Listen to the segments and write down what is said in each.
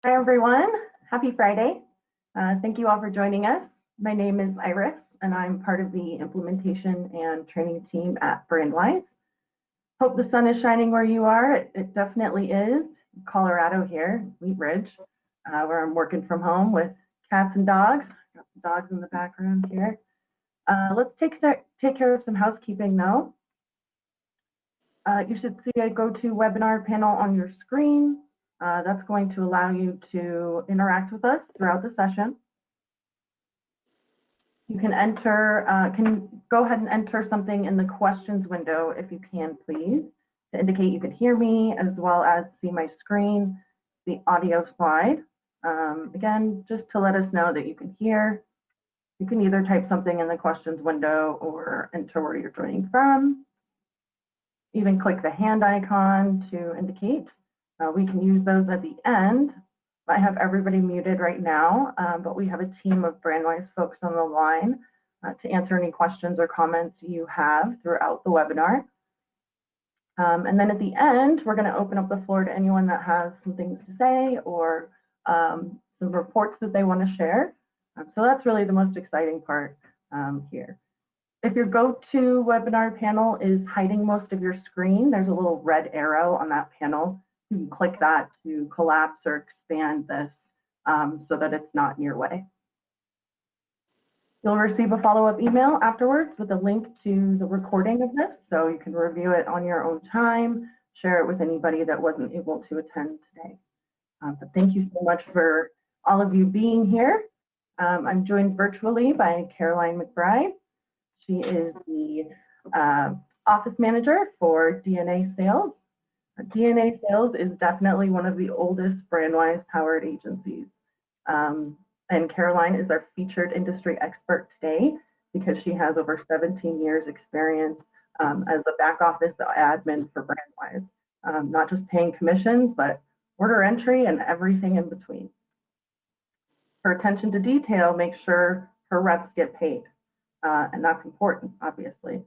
Hi, everyone. Happy Friday. Thank you all for joining us. My name is Iris, and I'm part of the implementation and training team at Brandwise. Hope the sun is shining where you are. It definitely is. Colorado here, Wheat Ridge, where I'm working from home with cats and dogs. Got some dogs in the background here. Let's take care of some housekeeping though. You should see a GoToWebinar panel on your screen. That's going to allow you to interact with us throughout the session. You can go ahead and enter something in the questions window if you can, please, to indicate you can hear me as well as see my screen, the audio slide. Again, just to let us know that you can hear. You can either type something in the questions window or enter where you're joining from. Even click the hand icon to indicate. We can use those at the end. I have everybody muted right now, but we have a team of Brandwise folks on the line to answer any questions or comments you have throughout the webinar. And then at the end, we're going to open up the floor to anyone that has some things to say or some reports that they want to share. So that's really the most exciting part here. If your GoToWebinar panel is hiding most of your screen, there's a little red arrow on that panel. You can click that to collapse or expand this so that it's not in your way. You'll receive a follow-up email afterwards with a link to the recording of this, so you can review it on your own time, share it with anybody that wasn't able to attend today. But thank you so much for all of you being here. I'm joined virtually by Caroline McBride. She is the office manager for DNA Sales. DNA Sales is definitely one of the oldest Brandwise powered agencies. And Caroline is our featured industry expert today because she has over 17 years experience as a back office admin for Brandwise, not just paying commissions, but order entry and everything in between. Her attention to detail makes sure her reps get paid. And that's important, obviously.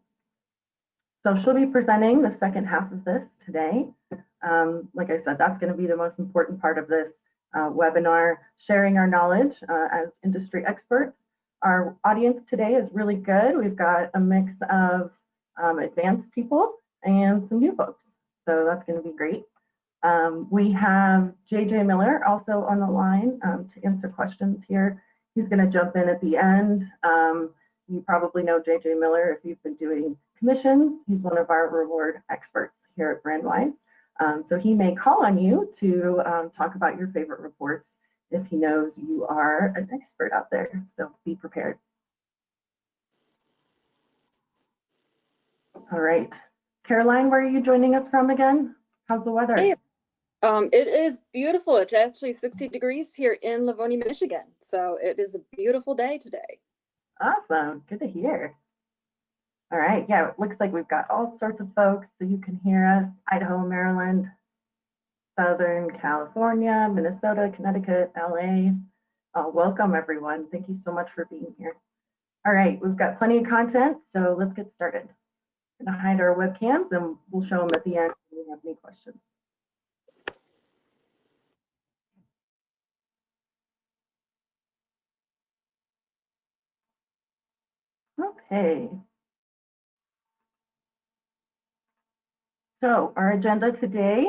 So she'll be presenting the second half of this today. Like I said, that's going to be the most important part of this webinar, sharing our knowledge as industry experts. Our audience today is really good. We've got a mix of advanced people and some new folks. So that's going to be great. We have JJ Miller also on the line to answer questions here. He's going to jump in at the end. You probably know JJ Miller if you've been doing commissions. He's one of our reward experts here at Brandwise. So he may call on you to talk about your favorite reports if he knows you are an expert out there. So be prepared. All right. Caroline, where are you joining us from again? How's the weather? Hey, it is beautiful. It's actually 60 degrees here in Livonia, Michigan. So it is a beautiful day today. Awesome. Good to hear. All right. Yeah, it looks like we've got all sorts of folks so you can hear us. Idaho, Maryland, Southern California, Minnesota, Connecticut, LA. Welcome, everyone. Thank you so much for being here. All right. We've got plenty of content, so let's get started. I'm going to hide our webcams and we'll show them at the end if we have any questions. Okay. So our agenda today,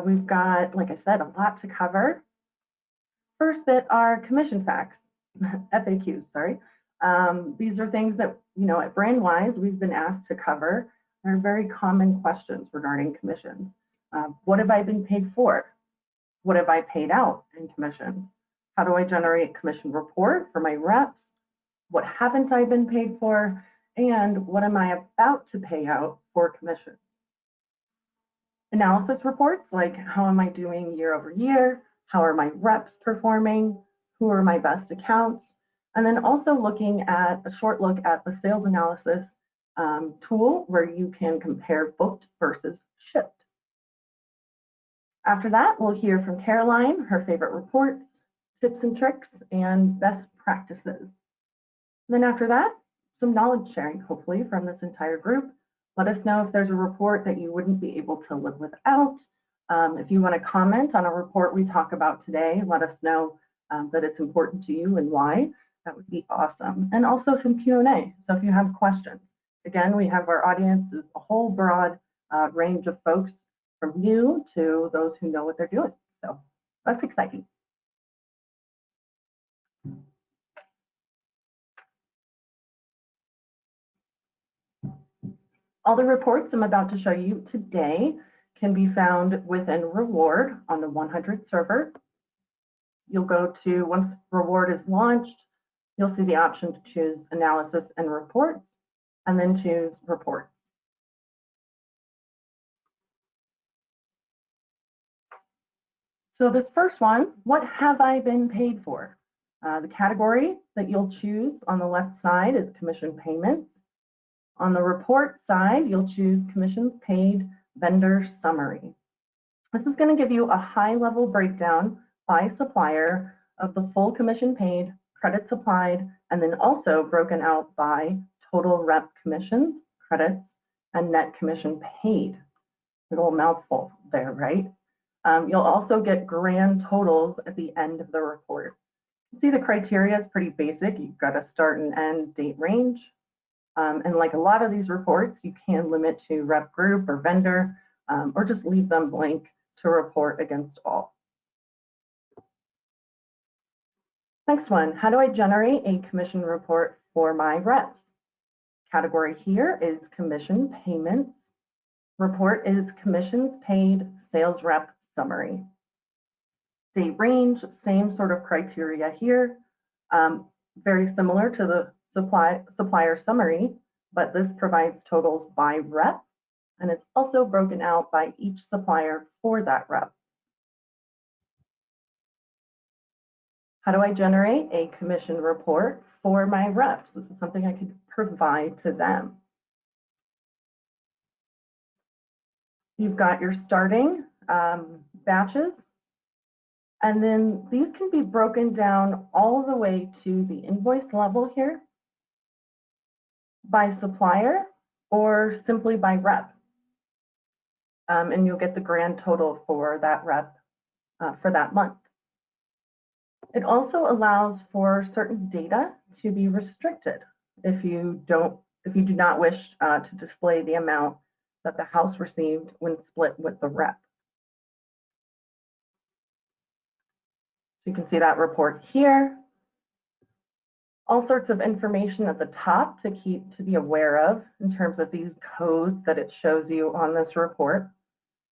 we've got, like I said, a lot to cover. First bit are commission facts, FAQs, sorry. These are things that, at Brandwise, we've been asked to cover. They're very common questions regarding commissions. What have I been paid for? What have I paid out in commissions? How do I generate a commission report for my reps? What haven't I been paid for? And what am I about to pay out for commissions? Analysis reports, like how am I doing year over year? How are my reps performing? Who are my best accounts? And then also looking at a short look at the sales analysis tool where you can compare booked versus shipped. After that, we'll hear from Caroline, her favorite reports, tips and tricks, and best practices. And then after that, some knowledge sharing, hopefully, from this entire group. Let us know if there's a report that you wouldn't be able to live without, If you want to comment on a report we talk about today, let us know that it's important to you and why. That would be awesome. And also some Q&A. So if you have questions, again, we have our audience is a whole broad range of folks from new to those who know what they're doing. So that's exciting. All the reports I'm about to show you today can be found within Reward on the 100 server. You'll go to, once Reward is launched, you'll see the option to choose Analysis and Reports, and then choose Report. So this first one, what have I been paid for? The category that you'll choose on the left side is commission payments. On the report side, you'll choose commissions paid vendor summary. This is going to give you a high-level breakdown by supplier of the full commission paid, credits applied, and then also broken out by total rep commissions, credits, and net commission paid. A little mouthful there, right? You'll also get grand totals at the end of the report. See, the criteria is pretty basic. You've got a start and end date range. And like a lot of these reports, you can limit to rep group or vendor, or just leave them blank to report against all. Next one, how do I generate a commission report for my reps? Category here is commission payments. Report is commissions paid sales rep summary. Date range, same sort of criteria here. Very similar to the supplier summary, but this provides totals by rep, and it's also broken out by each supplier for that rep. How do I generate a commission report for my reps? This is something I could provide to them. You've got your starting batches, and then these can be broken down all the way to the invoice level here by supplier or simply by rep. And you'll get the grand total for that rep for that month. It also allows for certain data to be restricted if you do not wish to display the amount that the house received when split with the rep. So you can see that report here. All sorts of information at the top to be aware of in terms of these codes that it shows you on this report.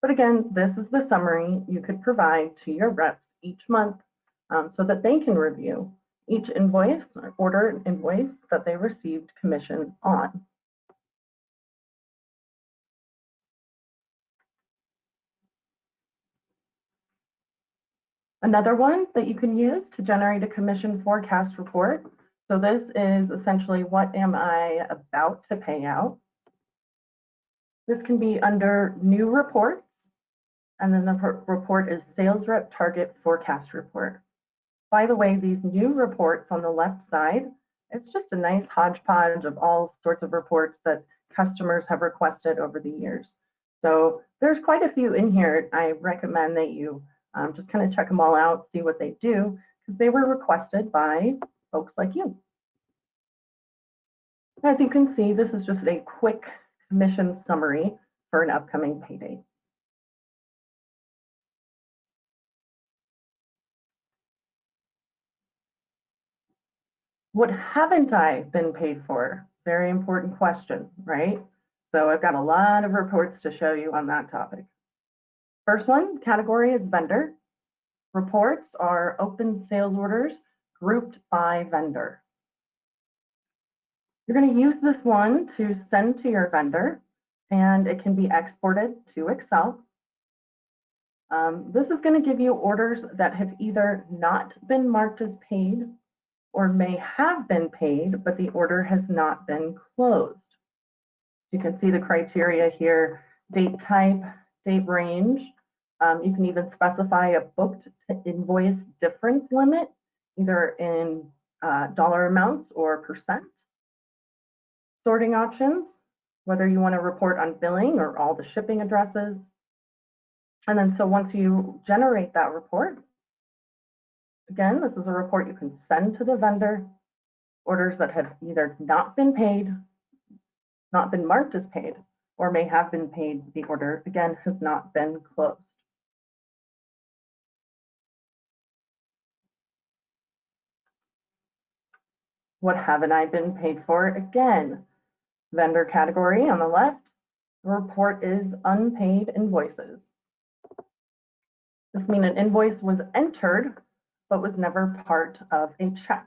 But again, this is the summary you could provide to your reps each month so that they can review each invoice or order invoice that they received commission on. Another one that you can use to generate a commission forecast report. So this is essentially what am I about to pay out. This can be under new reports, and then the report is sales rep target forecast report. By the way, these new reports on the left side, it's just a nice hodgepodge of all sorts of reports that customers have requested over the years. So there's quite a few in here. I recommend that you just kind of check them all out, see what they do, because they were requested by folks like you. As you can see, this is just a quick commission summary for an upcoming payday. What haven't I been paid for? Very important question, right? So I've got a lot of reports to show you on that topic. First one, category is vendor. Reports are open sales orders grouped by vendor. You're going to use this one to send to your vendor, and it can be exported to Excel. This is going to give you orders that have either not been marked as paid or may have been paid, but the order has not been closed. You can see the criteria here, date type, date range. You can even specify a booked to invoice difference limit, either in dollar amounts or percent. Sorting options, whether you want to report on billing or all the shipping addresses. And then so once you generate that report, again, this is a report you can send to the vendor. Orders that have either not been paid, not been marked as paid, or may have been paid, the order, again, has not been closed. What haven't I been paid for? Again, vendor category on the left, the report is unpaid invoices. This means an invoice was entered, but was never part of a check.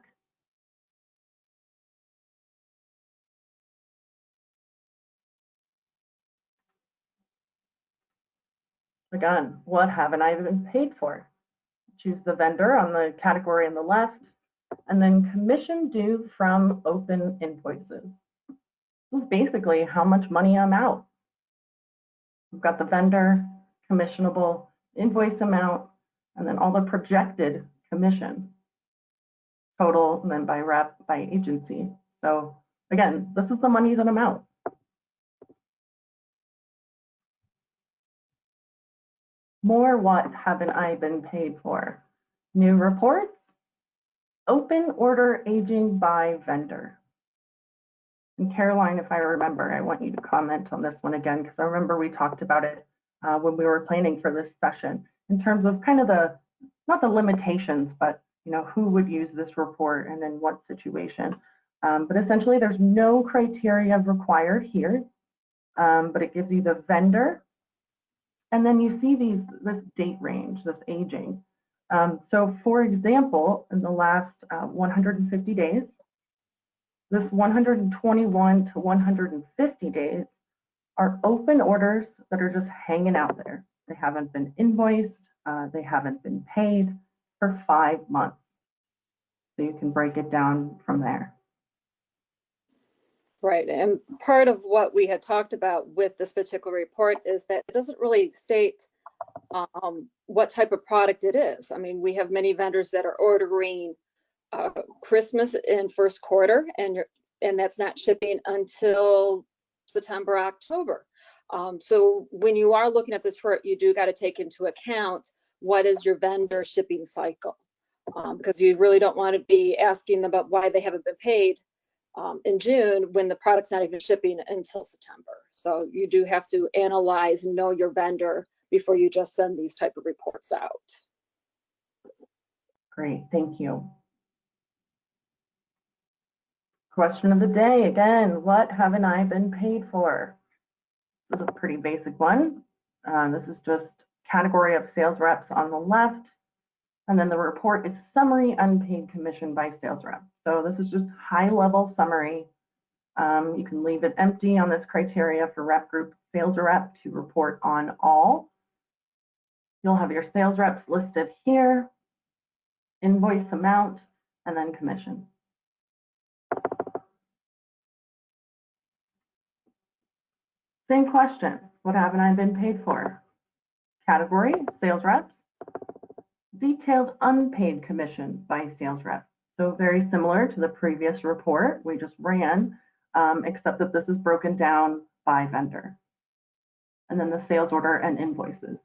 Again, what haven't I been paid for? Choose the vendor on the category on the left, and then commission due from open invoices. This is basically how much money I'm out. We've got the vendor, commissionable, invoice amount, and then all the projected commission total, and then by rep, by agency. So again, this is the money that I'm out. More what haven't I been paid for? New reports, open order aging by vendor. And Caroline, if I remember, I want you to comment on this one again, because I remember we talked about it when we were planning for this session in terms of kind of the, not the limitations, but who would use this report and in what situation. But essentially there's no criteria required here, but it gives you the vendor. And then you see this date range, this aging. So for example, in the last 150 days, this 121 to 150 days are open orders that are just hanging out there. They haven't been invoiced, they haven't been paid for 5 months. So you can break it down from there. Right, and part of what we had talked about with this particular report is that it doesn't really state what type of product it is. I mean, we have many vendors that are ordering Christmas in first quarter, and that's not shipping until September, October. So when you are looking at this report, you do got to take into account what is your vendor shipping cycle, because you really don't want to be asking about why they haven't been paid in June when the product's not even shipping until September. So you do have to analyze and know your vendor before you just send these type of reports out. Great, thank you. Question of the day, again, what haven't I been paid for? This is a pretty basic one. This is just category of sales reps on the left. And then the report is summary unpaid commission by sales rep. So this is just high level summary. You can leave it empty on this criteria for rep group sales rep to report on all. You'll have your sales reps listed here, invoice amount, and then commission. Same question, what haven't I been paid for? Category, sales reps. Detailed unpaid commission by sales rep. So very similar to the previous report we just ran, except that this is broken down by vendor. And then the sales order and invoices.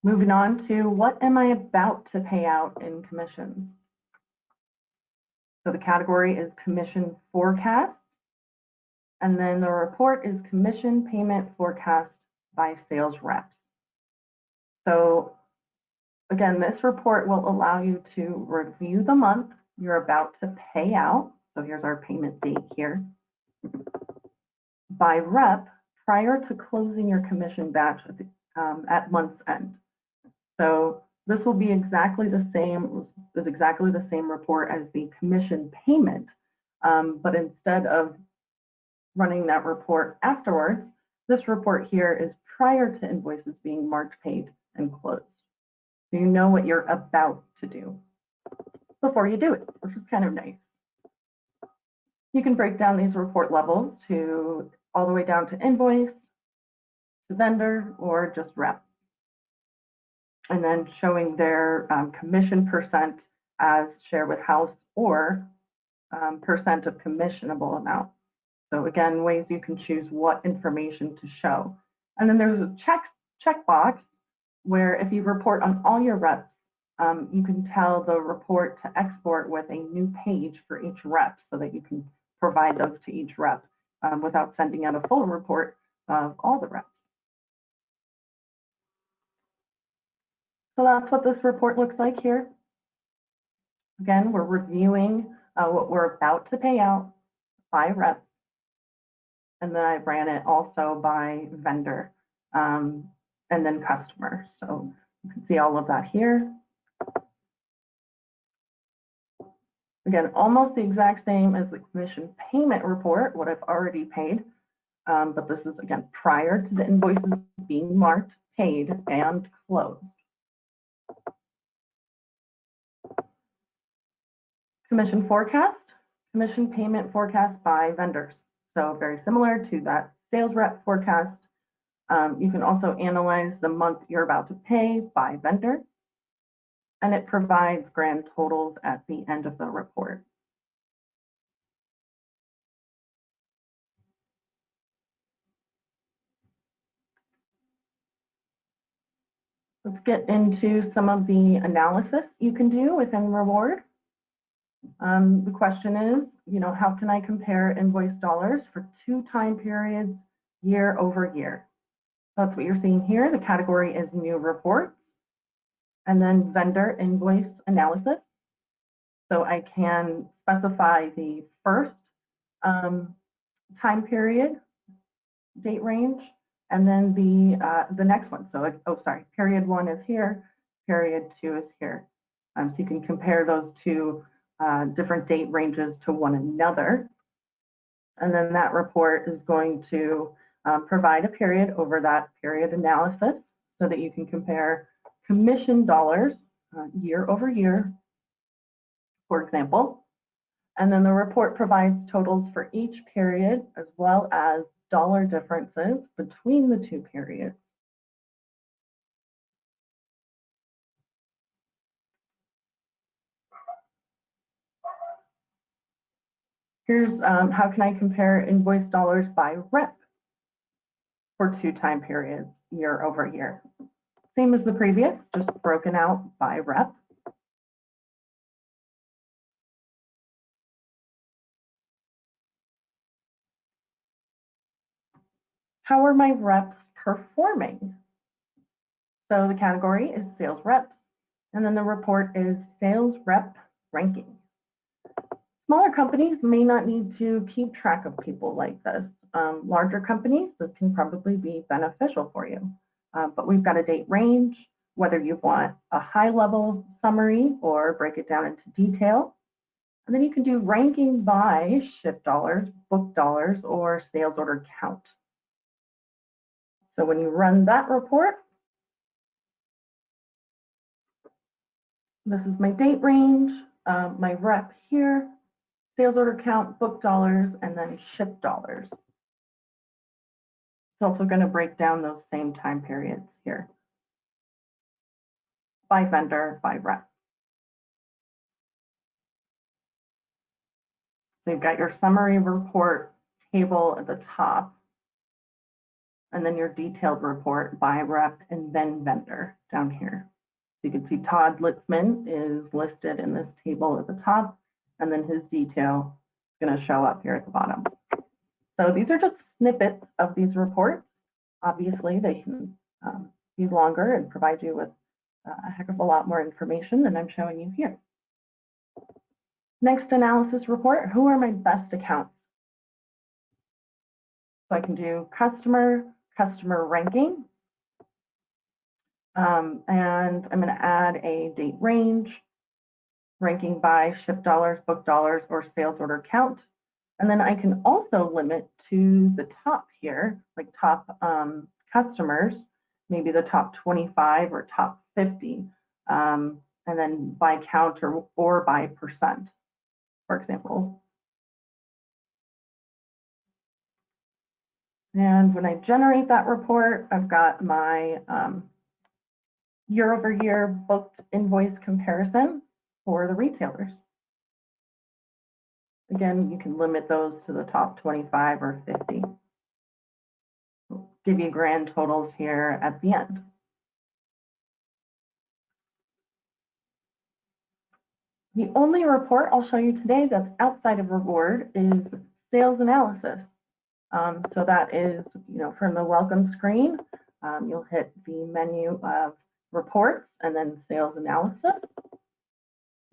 Moving on to what am I about to pay out in commissions? So the category is commission forecast. And then the report is commission payment forecast by sales reps. So again, this report will allow you to review the month you're about to pay out. So here's our payment date here. By rep prior to closing your commission batch at month's end. So this will be exactly the same report as the commission payment, but instead of running that report afterwards, this report here is prior to invoices being marked, paid, and closed. So you know what you're about to do before you do it, which is kind of nice. You can break down these report levels to all the way down to invoice, to vendor, or just rep. And then showing their commission percent as share with house or percent of commissionable amount. So again, ways you can choose what information to show. And then there's a checkbox where if you report on all your reps, you can tell the report to export with a new page for each rep so that you can provide those to each rep without sending out a full report of all the reps. So that's what this report looks like here. Again, we're reviewing what we're about to pay out by rep. And then I ran it also by vendor and then customer. So you can see all of that here. Again, almost the exact same as the commission payment report, what I've already paid. But this is, again, prior to the invoices being marked, paid, and closed. Commission forecast, commission payment forecast by vendors. So very similar to that sales rep forecast. You can also analyze the month you're about to pay by vendor, and it provides grand totals at the end of the report. Let's get into some of the analysis you can do within Reward. The question is, how can I compare invoice dollars for 2 time periods year over year? That's what you're seeing here. The category is new reports, and then vendor invoice analysis. So I can specify the first time period, date range, and then the next one. So, period 1 is here, period 2 is here. So you can compare those two different date ranges to one another. And then that report is going to provide a period over that period analysis so that you can compare commission dollars year over year, for example. And then the report provides totals for each period as well as dollar differences between the 2 periods. Here's how can I compare invoice dollars by rep for 2 time periods year over year. Same as the previous, just broken out by rep. How are my reps performing? So the category is sales reps, and then the report is sales rep ranking. Smaller companies may not need to keep track of people like this. Larger companies, this can probably be beneficial for you. But we've got a date range, whether you want a high-level summary or break it down into detail. And then you can do ranking by ship dollars, book dollars, or sales order count. So when you run that report, this is my date range, my rep here, sales order count, book dollars, and then ship dollars. It's also going to break down those same time periods here by vendor, by rep. So you've got your summary report table at the top, and then your detailed report by rep and then vendor down here. So you can see Todd Litzman is listed in this table at the top, and then his detail is going to show up here at the bottom. So these are just snippets of these reports. Obviously, they can be longer and provide you with a heck of a lot more information than I'm showing you here. Next analysis report, who are my best accounts? So I can do customer ranking, and I'm going to add a date range, ranking by ship dollars, book dollars, or sales order count. And then I can also limit to the top here, like top customers, maybe the top 25 or top 50, and then by count or by percent, for example. And when I generate that report, I've got my year-over-year booked invoice comparison for the retailers. Again, you can limit those to the top 25 or 50. Give you grand totals here at the end. The only report I'll show you today that's outside of reward is sales analysis. So that is, from the welcome screen, you'll hit the menu of reports and then sales analysis.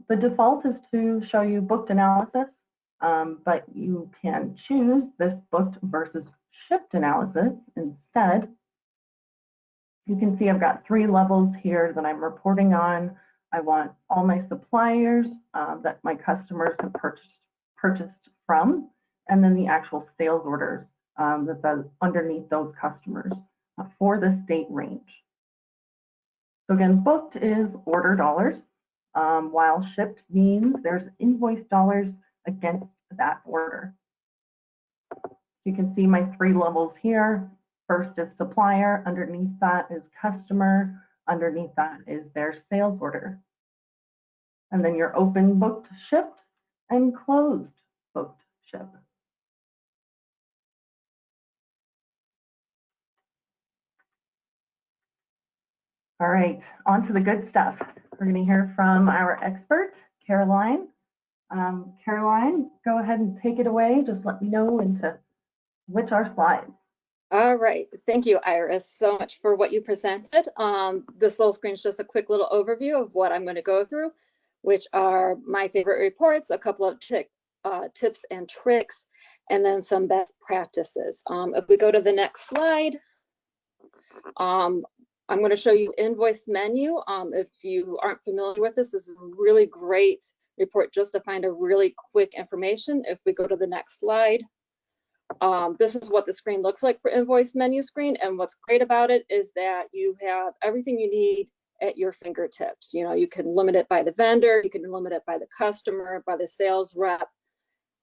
The default is to show you booked analysis, but you can choose this booked versus shipped analysis instead. You can see I've got 3 levels here that I'm reporting on. I want all my suppliers that my customers have purchased from, and then the actual sales orders that's underneath those customers for the state range. So again, booked is order dollars, while shipped means there's invoice dollars against that order. You can see my 3 levels here. First is supplier, underneath that is customer, underneath that is their sales order. And then your open booked shipped and closed booked shipped. All right, on to the good stuff. We're going to hear from our expert, Caroline. Caroline, go ahead and take it away. Just let me know when to switch our slides. All right, thank you, Iris, so much for what you presented. This little screen is just a quick little overview of what I'm going to go through, which are my favorite reports, a couple of tips and tricks, and then some best practices. If we go to the next slide, I'm going to show you invoice menu. If you aren't familiar with this, this is a really great report just to find a really quick information. If we go to the next slide, this is what the screen looks like for invoice menu screen. And what's great about it is that you have everything you need at your fingertips. You can limit it by the vendor, you can limit it by the customer, by the sales rep,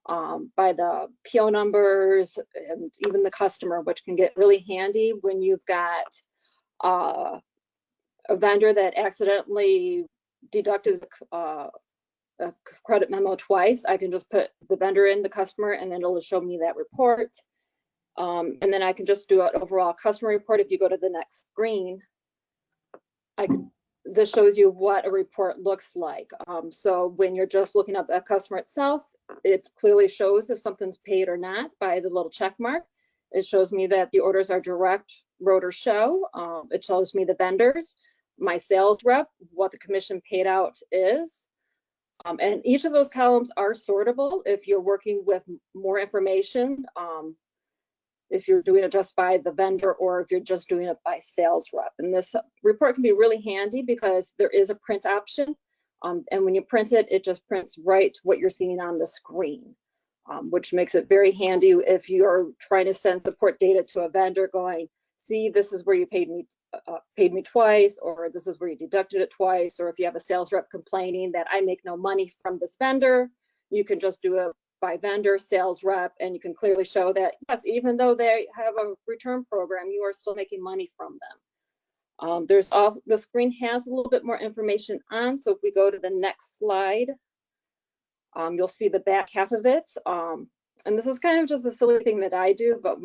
by the PO numbers, and even the customer, which can get really handy when you've got a vendor that accidentally deducted a credit memo twice. I can just put the vendor in, the customer, and then it'll show me that report. And then I can just do an overall customer report. If you go to the next screen, this shows you what a report looks like. So when you're just looking up a customer itself, it clearly shows if something's paid or not by the little check mark. It shows me that the orders are direct, wrote, or show. It shows me the vendors, my sales rep, what the commission paid out is. And each of those columns are sortable if you're working with more information, if you're doing it just by the vendor or if you're just doing it by sales rep. And this report can be really handy because there is a print option. And when you print it, it just prints right what you're seeing on the screen. Which makes it very handy if you're trying to send support data to a vendor going, see, this is where you paid me twice, or this is where you deducted it twice, or if you have a sales rep complaining that I make no money from this vendor, you can just do it by vendor, sales rep, and you can clearly show that, yes, even though they have a return program, you are still making money from them. There's also, the screen has a little bit more information on, so if we go to the next slide, you'll see the back half of it. And this is kind of just a silly thing that I do, but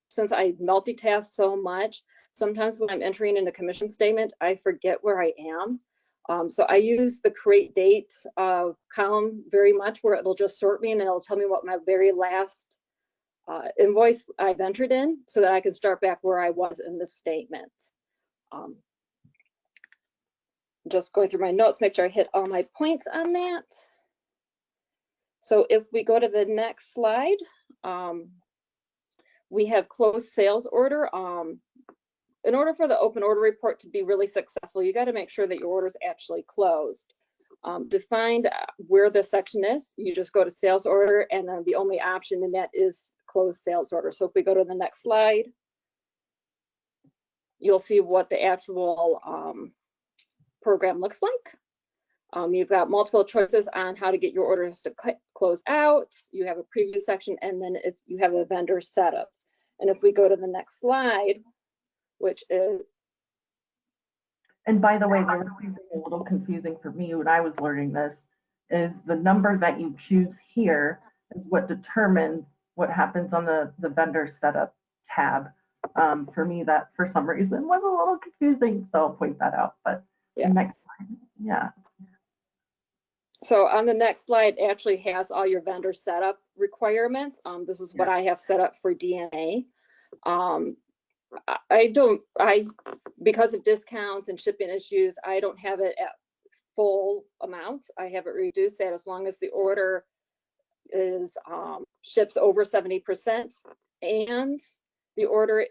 since I multitask so much, sometimes when I'm entering in a commission statement, I forget where I am. So I use the create date column very much, where it'll just sort me and it'll tell me what my very last invoice I've entered in, so that I can start back where I was in the statement. Just going through my notes, make sure I hit all my points on that. So if we go to the next slide, we have closed sales order. In order for the open order report to be really successful, you got to make sure that your order is actually closed. To find where the section is, you just go to sales order, and then the only option in that is closed sales order. So if we go to the next slide, you'll see what the actual program looks like. You've got multiple choices on how to get your orders to close out. You have a preview section, and then if you have a vendor setup. And if we go to the next slide, which is... And by the way, there was something a little confusing for me when I was learning this, is the number that you choose here is what determines what happens on the vendor setup tab. For me, that for some reason was a little confusing, so I'll point that out. But Yeah. next slide, yeah. So on the next slide actually has all your vendor setup requirements. This is what I have set up for DNA. Because of discounts and shipping issues, I don't have it at full amount. I have it reduced that as long as the order is ships over 70% and the order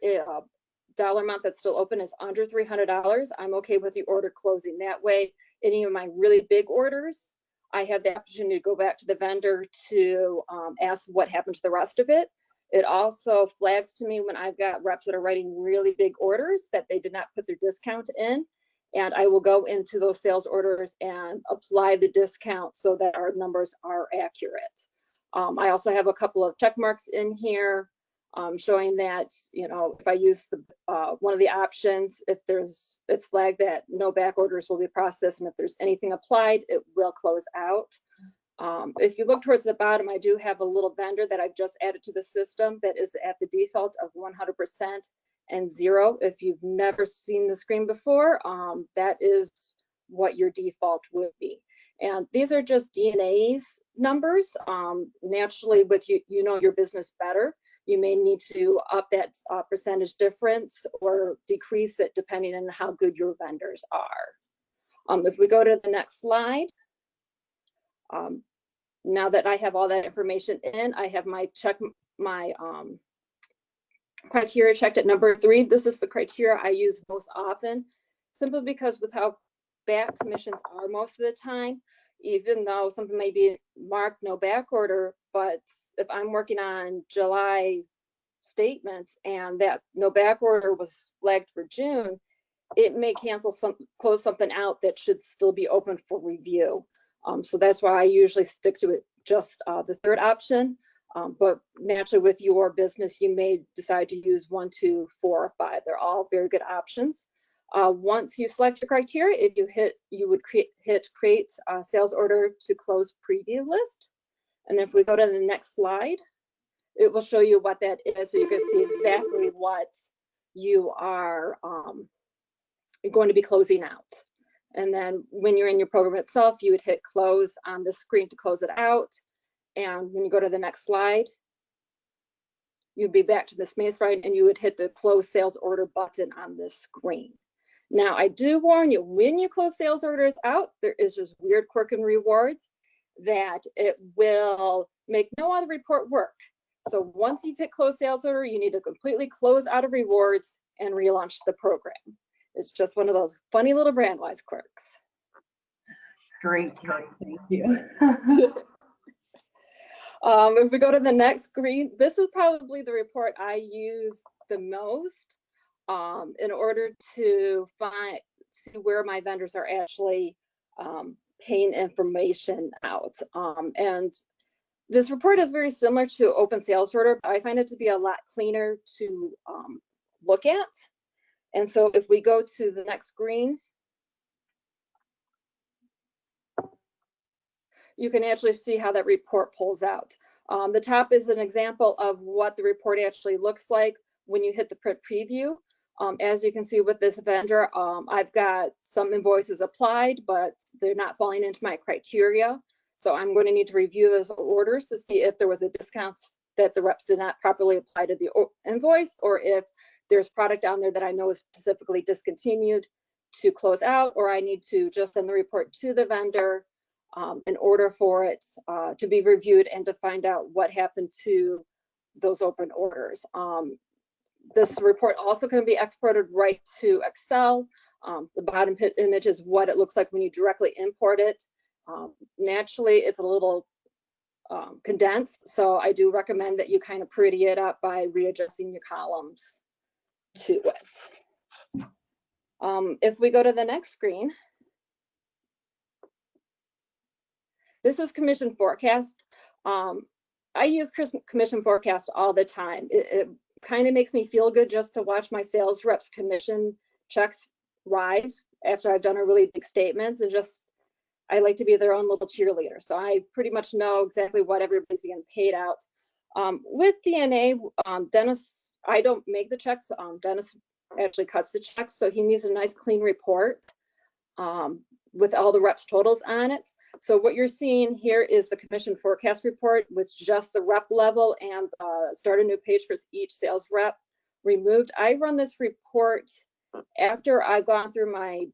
dollar amount that's still open is under $300. I'm okay with the order closing. That way, any of my really big orders, I have the opportunity to go back to the vendor to ask what happened to the rest of it. It also flags to me when I've got reps that are writing really big orders that they did not put their discount in. And I will go into those sales orders and apply the discount so that our numbers are accurate. I also have a couple of check marks in here showing that, you know, if I use the one of the options, if it's flagged that no back orders will be processed, and if there's anything applied, it will close out. If you look towards the bottom, I do have a little vendor that I've just added to the system that is at the default of 100% and 0. If you've never seen the screen before, that is what your default would be. And these are just DNA's numbers. Naturally, with you know your business better, you may need to up that percentage difference or decrease it depending on how good your vendors are. If we go to the next slide, now that I have all that information in, I have my criteria checked at number 3. This is the criteria I use most often, simply because with how back commissions are most of the time, even though something may be marked no back order, but if I'm working on July statements and that no back order was flagged for June, it may close something out that should still be open for review. So that's why I usually stick to it, just the third option. But naturally with your business, you may decide to use 1, 2, 4, or 5. They're all very good options. Once you select your criteria, you would hit create sales order to close preview list. And then if we go to the next slide, it will show you what that is, so you can see exactly what you are going to be closing out. And then when you're in your program itself, you would hit close on the screen to close it out. And when you go to the next slide, you'd be back to this main slide and you would hit the close sales order button on this screen. Now, I do warn you, when you close sales orders out, there is just weird quirk and rewards that it will make no other report work. So once you've hit close sales order, you need to completely close out of rewards and relaunch the program. It's just one of those funny little Brandwise quirks. Great, thank you. If we go to the next screen, this is probably the report I use the most in order to see where my vendors are actually paying information out. And this report is very similar to open sales order, but I find it to be a lot cleaner to look at. And so if we go to the next screen, you can actually see how that report pulls out. The top is an example of what the report actually looks like when you hit the print preview. As you can see with this vendor, I've got some invoices applied, but they're not falling into my criteria. So I'm going to need to review those orders to see if there was a discount that the reps did not properly apply to the invoice, or if there's product on there that I know is specifically discontinued to close out, or I need to just send the report to the vendor in order for it to be reviewed and to find out what happened to those open orders. This report also can be exported right to Excel. The bottom image is what it looks like when you directly import it. Naturally, it's a little condensed, so I do recommend that you kind of pretty it up by readjusting your columns to it. If we go to the next screen, this is commission forecast. I use commission forecast all the time. It kind of makes me feel good just to watch my sales reps commission checks rise after I've done a really big statement, and just I like to be their own little cheerleader. So I pretty much know exactly what everybody's being paid out. With DNA, Dennis, I don't make the checks. Dennis actually cuts the checks. So he needs a nice clean report with all the reps totals on it. So what you're seeing here is the commission forecast report with just the rep level and start a new page for each sales rep removed. I run this report after I've gone through my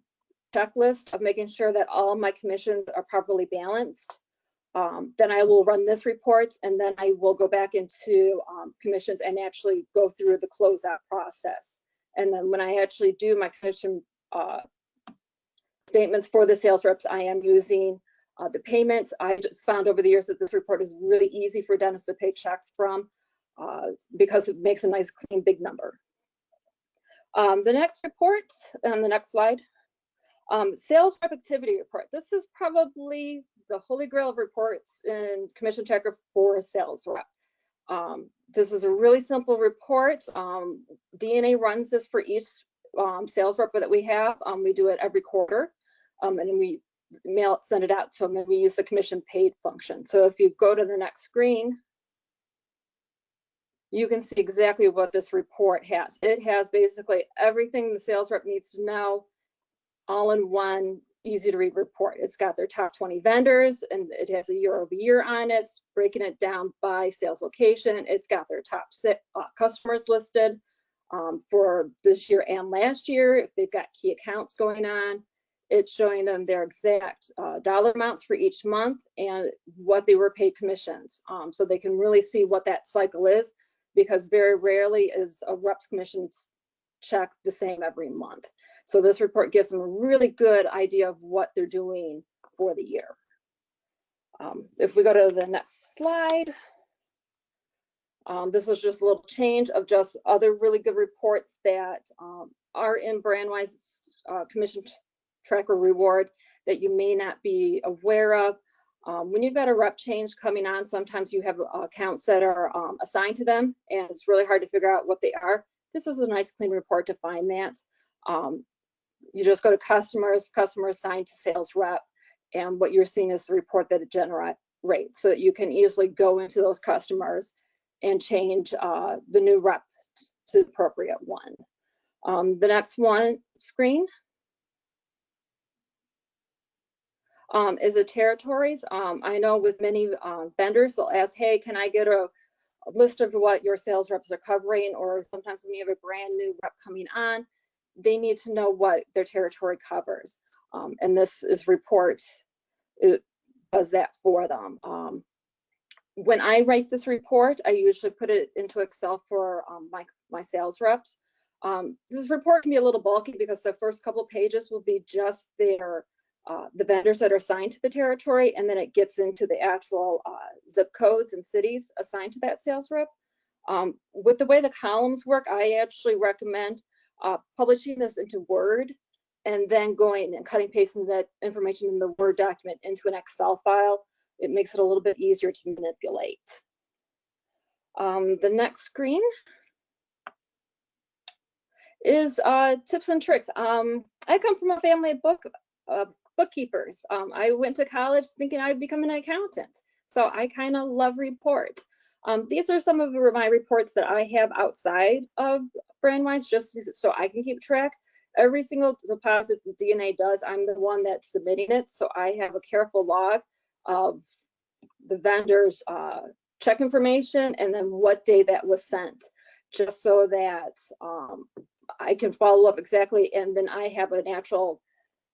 checklist of making sure that all my commissions are properly balanced. Then I will run this report, and then I will go back into commissions and actually go through the closeout process. And then when I actually do my commission statements for the sales reps, I am using the payments. I just found over the years that this report is really easy for Dennis to pay checks from because it makes a nice, clean, big number. The next report on the next slide. Sales rep activity report. This is probably the holy grail of reports in commission checker for a sales rep. This is a really simple report. DNA runs this for each sales rep that we have. We do it every quarter, and then we send it out to them, and we use the commission paid function. So if you go to the next screen, you can see exactly what this report has. It has basically everything the sales rep needs to know, all in one easy to read report. It's got their top 20 vendors, and it has a year over year on it, it's breaking it down by sales location. It's got their top customers listed for this year and last year, if they've got key accounts going on. It's showing them their exact dollar amounts for each month and what they were paid commissions. So they can really see what that cycle is, because very rarely is a rep's commissions check the same every month. So this report gives them a really good idea of what they're doing for the year. If we go to the next slide, this is just a little change of just other really good reports that are in Brandwise commission tracker reward that you may not be aware of. When you've got a rep change coming on, sometimes you have accounts that are assigned to them, and it's really hard to figure out what they are. This is a nice clean report to find that. You just go to customers, customer assigned to sales rep, and what you're seeing is the report that it generates, so that you can easily go into those customers and change the new rep to the appropriate one. The next one screen is the territories. I know with many vendors, they'll ask, hey, can I get a list of what your sales reps are covering? Or sometimes when you have a brand new rep coming on, they need to know what their territory covers. And this is reports, it does that for them. When I write this report, I usually put it into Excel for my sales reps. This report can be a little bulky because the first couple of pages will be just their the vendors that are assigned to the territory, and then it gets into the actual zip codes and cities assigned to that sales rep. With the way the columns work, I actually recommend publishing this into Word and then going and cutting pasting that information in the Word document into an Excel file. It makes it a little bit easier to manipulate. The next screen is tips and tricks. I come from a family of bookkeepers. I went to college thinking I'd become an accountant, so I kind of love reports. These are some of my reports that I have outside of Brandwise, just so I can keep track. Every single deposit the DNA does, I'm the one that's submitting it, so I have a careful log of the vendor's check information and then what day that was sent, just so that I can follow up exactly, and then I have an actual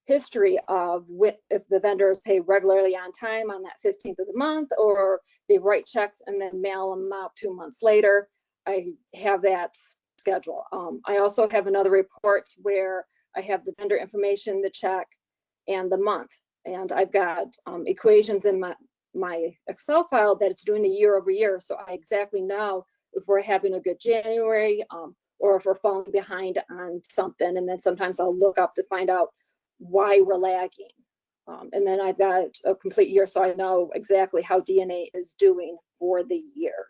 history of if the vendors pay regularly on time on that 15th of the month, or they write checks and then mail them out 2 months later. I have that schedule. I also have another report where I have the vendor information, the check, and the month. And I've got equations in my Excel file that it's doing a year over year, so I exactly know if we're having a good January or if we're falling behind on something. And then sometimes I'll look up to find out why we're lagging. And then I've got a complete year, so I know exactly how DNA is doing for the year.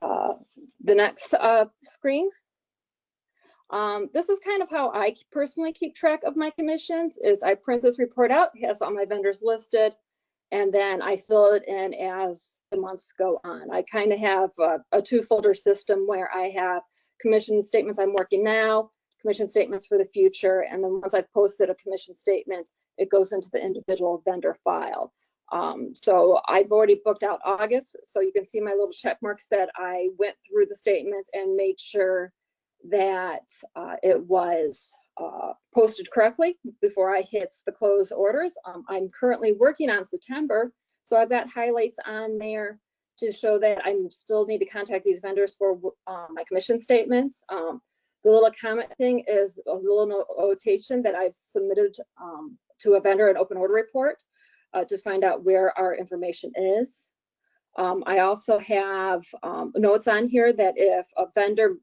The next screen. This is kind of how I personally keep track of my commissions, is I print this report out, it has all my vendors listed, and then I fill it in as the months go on. I kind of have a two-folder system where I have commission statements I'm working now, commission statements for the future, and then once I've posted a commission statement, it goes into the individual vendor file. So I've already booked out August, so you can see my little check marks that I went through the statements and made sure that it was posted correctly before I hit the close orders. I'm currently working on September, so I've got highlights on there to show that I still need to contact these vendors for my commission statements. The little comment thing is a little notation that I've submitted to a vendor an open order report to find out where our information is. I also have notes on here that if a vendor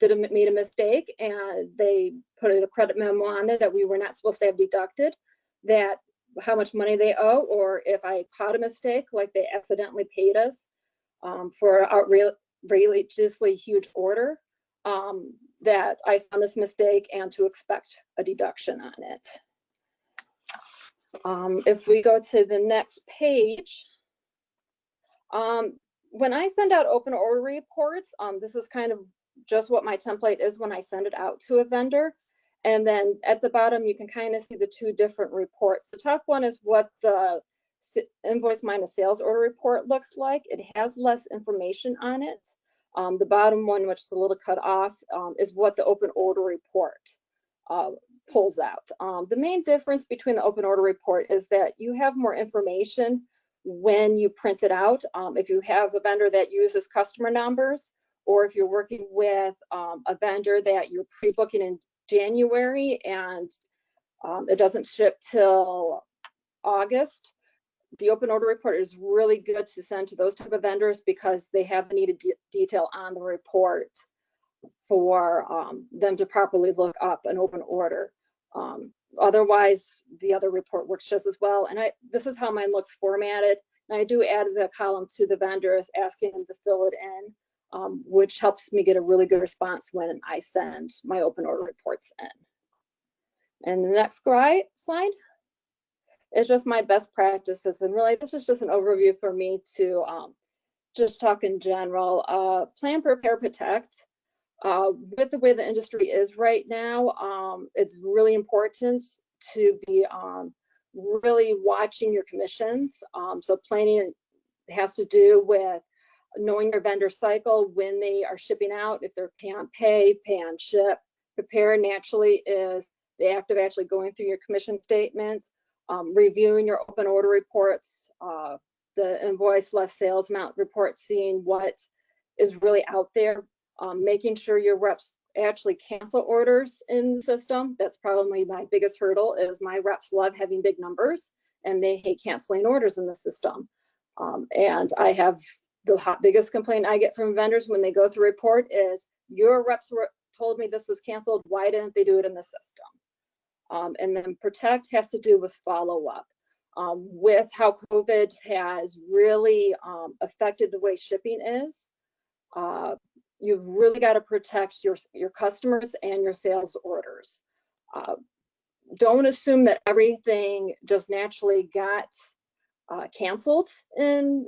made a mistake and they put a credit memo on there that we were not supposed to have deducted, that how much money they owe, or if I caught a mistake, like they accidentally paid us for an outrageously huge order, that I found this mistake and to expect a deduction on it. If we go to the next page, when I send out open order reports, this is kind of just what my template is when I send it out to a vendor. And then at the bottom, you can kind of see the two different reports. The top one is what the invoice minus sales order report looks like. It has less information on it. The bottom one, which is a little cut off, is what the open order report pulls out. The main difference between the open order report is that you have more information when you print it out. If you have a vendor that uses customer numbers, or if you're working with a vendor that you're pre-booking in January and it doesn't ship till August, the open order report is really good to send to those type of vendors because they have the needed detail on the report for them to properly look up an open order. Otherwise, the other report works just as well. And this is how mine looks formatted. And I do add the column to the vendors asking them to fill it in, which helps me get a really good response when I send my open order reports in. And the next slide is just my best practices. And really, this is just an overview for me to just talk in general. Plan, prepare, protect. With the way the industry is right now, it's really important to be really watching your commissions. So planning has to do with knowing your vendor cycle, when they are shipping out, if they're pay on pay, pay on ship. Prepare naturally is the act of actually going through your commission statements, reviewing your open order reports, the invoice less sales amount report, seeing what is really out there, making sure your reps actually cancel orders in the system. That's probably my biggest hurdle, is my reps love having big numbers and they hate canceling orders in the system. And I have the biggest complaint I get from vendors when they go through a report is, your reps told me this was canceled, why didn't they do it in the system? And then protect has to do with follow-up. With how COVID has really affected the way shipping is, you've really got to protect your customers and your sales orders. Don't assume that everything just naturally got canceled in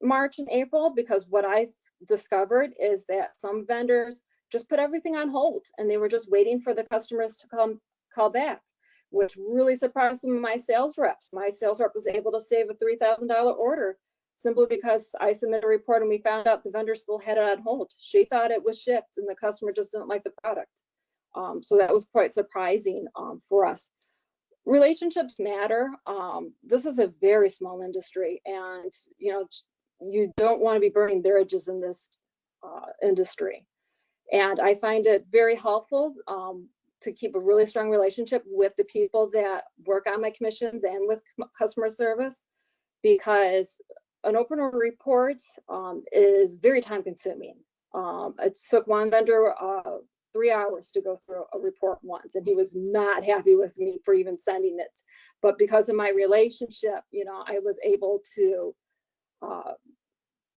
March and April, because what I've discovered is that some vendors just put everything on hold and they were just waiting for the customers to call back, which really surprised some of my sales reps. My sales rep was able to save a $3,000 order simply because I submitted a report and we found out the vendor still had it on hold. She thought it was shipped and the customer just didn't like the product. So that was quite surprising for us. Relationships matter. This is a very small industry, and you don't want to be burning bridges in this industry. And I find it very helpful to keep a really strong relationship with the people that work on my commissions and with customer service, because an open order report is very time consuming. It took one vendor 3 hours to go through a report once, and he was not happy with me for even sending it. But because of my relationship, I was able to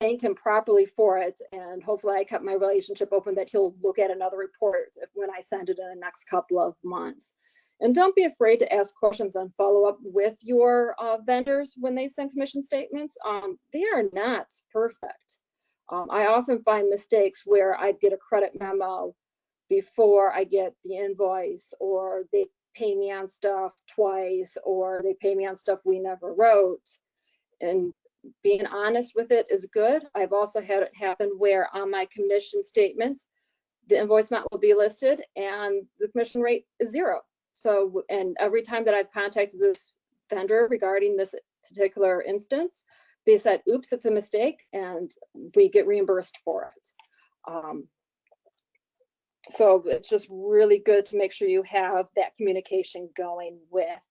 thank him properly for it, and hopefully I kept my relationship open that he'll look at another report when I send it in the next couple of months. And don't be afraid to ask questions and follow up with your vendors when they send commission statements. They are not perfect. I often find mistakes where I get a credit memo before I get the invoice, or they pay me on stuff twice, or they pay me on stuff we never wrote. And being honest with it is good. I've also had it happen where on my commission statements, the invoice amount will be listed and the commission rate is 0. So, and every time that I've contacted this vendor regarding this particular instance, they said, oops, it's a mistake, and we get reimbursed for it. So it's just really good to make sure you have that communication going with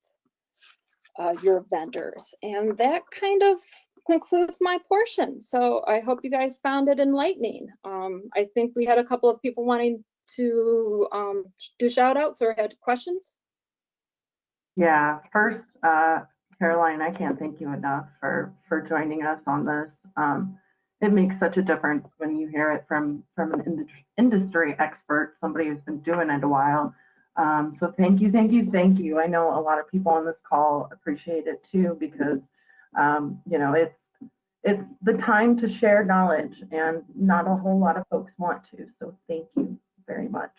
your vendors. And that kind of concludes my portion. So I hope you guys found it enlightening. I think we had a couple of people wanting to do shout outs or had questions. Yeah, first, Caroline, I can't thank you enough for joining us on this. It makes such a difference when you hear it from an industry expert, somebody who's been doing it a while. So thank you, thank you, thank you. I know a lot of people on this call appreciate it too, because you know, it's the time to share knowledge, and not a whole lot of folks want to. So thank you very much.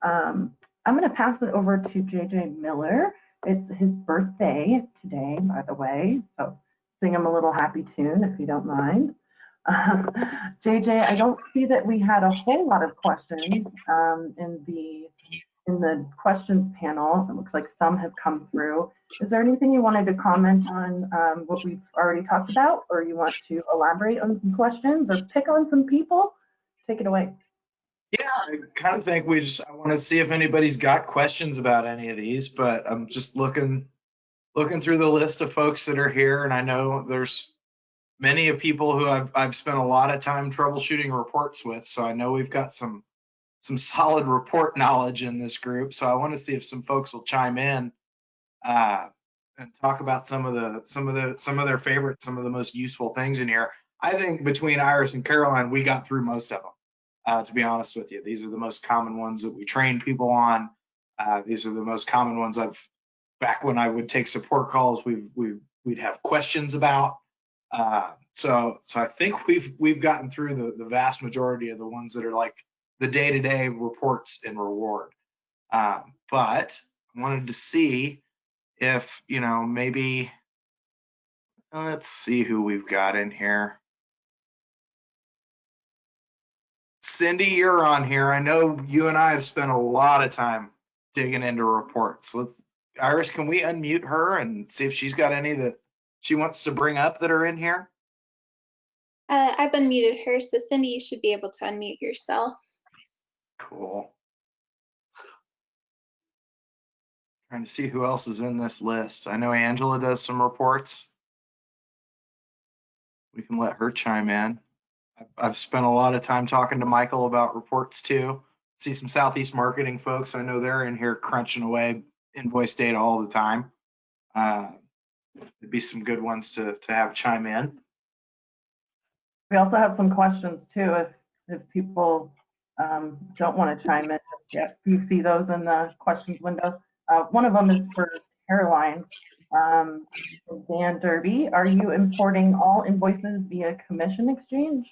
I'm going to pass it over to JJ Miller. It's his birthday today, by the way, so sing him a little happy tune if you don't mind. JJ, I don't see that we had a whole lot of questions in the questions panel. It looks like some have come through. Is there anything you wanted to comment on what we've already talked about, or you want to elaborate on some questions or pick on some people? Take it away. Yeah, I kind of think I want to see if anybody's got questions about any of these, but I'm just looking through the list of folks that are here, and I know there's many of people who I've spent a lot of time troubleshooting reports with, so I know we've got some solid report knowledge in this group. So I want to see if some folks will chime in and talk about some of their favorites, some of the most useful things in here. I think between Iris and Caroline, we got through most of them. To be honest with you, these are the most common ones that we train people on. These are the most common ones back when I would take support calls, we'd have questions about. So I think we've gotten through the vast majority of the ones that are like the day-to-day reports and reward. But I wanted to see if, you know, maybe, let's see who we've got in here. Cindy, you're on here. I know you and I have spent a lot of time digging into reports. Iris, can we unmute her and see if she's got any that she wants to bring up that are in here? I've unmuted her, so Cindy, you should be able to unmute yourself. Cool. Trying to see who else is in this list. I know Angela does some reports. We can let her chime in. I've spent a lot of time talking to Michael about reports too. See some Southeast marketing folks. I know they're in here crunching away invoice data all the time. There'd be some good ones to have chime in. We also have some questions too, if people don't want to chime in yet. You see those in the questions window. One of them is for Caroline. Dan Derby, are you importing all invoices via commission exchange?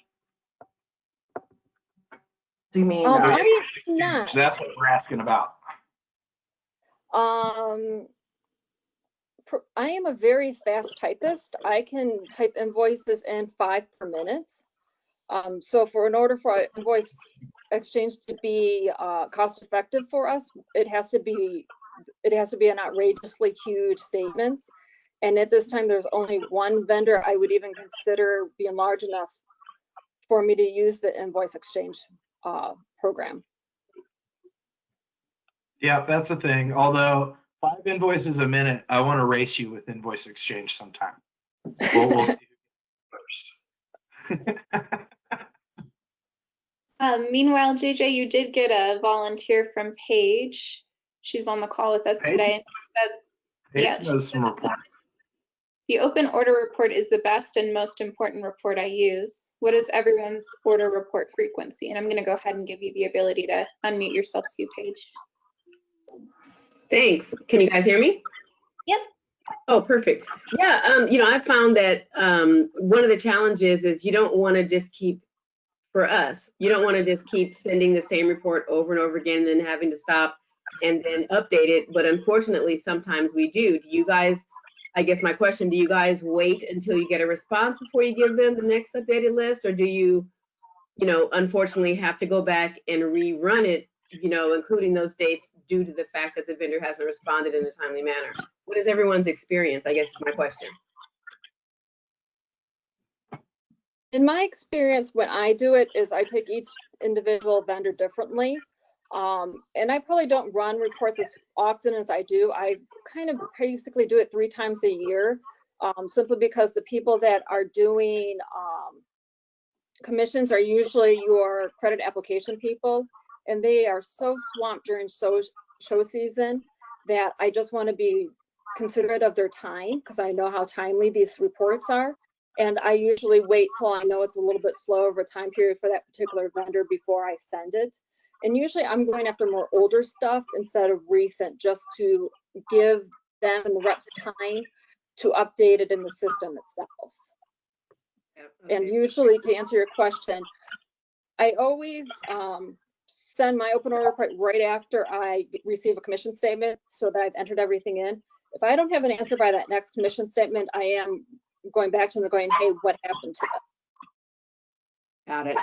Do you mean? I am not. That's what we're asking about. I am a very fast typist. I can type invoices in 5 per minute. So in order for invoice exchange to be cost effective for us, it has to be an outrageously huge statement. And at this time, there's only one vendor I would even consider being large enough for me to use the invoice exchange program. Yeah, that's a thing. Although 5 invoices a minute, I want to race you with invoice exchange sometime. We'll see first. Meanwhile, JJ, you did get a volunteer from Paige. She's on the call with us today. Paige knows some reports. The open order report is the best and most important report I use. What is everyone's order report frequency? And I'm going to go ahead and give you the ability to unmute yourself too, Paige. Thanks. Can you guys hear me? Yep. Oh, perfect. Yeah, I found that one of the challenges is you don't want to just keep, for us, you don't want to just keep sending the same report over and over again and then having to stop and then update it. But unfortunately, sometimes we do. Do you guys, I guess my question, do you guys wait until you get a response before you give them the next updated list? Or do you, unfortunately have to go back and rerun it, including those dates due to the fact that the vendor hasn't responded in a timely manner? What is everyone's experience, I guess is my question. In my experience, when I do it is I take each individual vendor differently. And I probably don't run reports as often as I do. I kind of basically do it 3 times a year, simply because the people that are doing commissions are usually your credit application people, and they are so swamped during show season that I just want to be considerate of their time, because I know how timely these reports are. And I usually wait till I know it's a little bit slow over a time period for that particular vendor before I send it. And usually I'm going after more older stuff instead of recent, just to give them and the reps time to update it in the system itself. Okay. And usually, to answer your question, I always send my open order report right after I receive a commission statement so that I've entered everything in. If I don't have an answer by that next commission statement, I am going back to them and going, hey, what happened to that? Got it.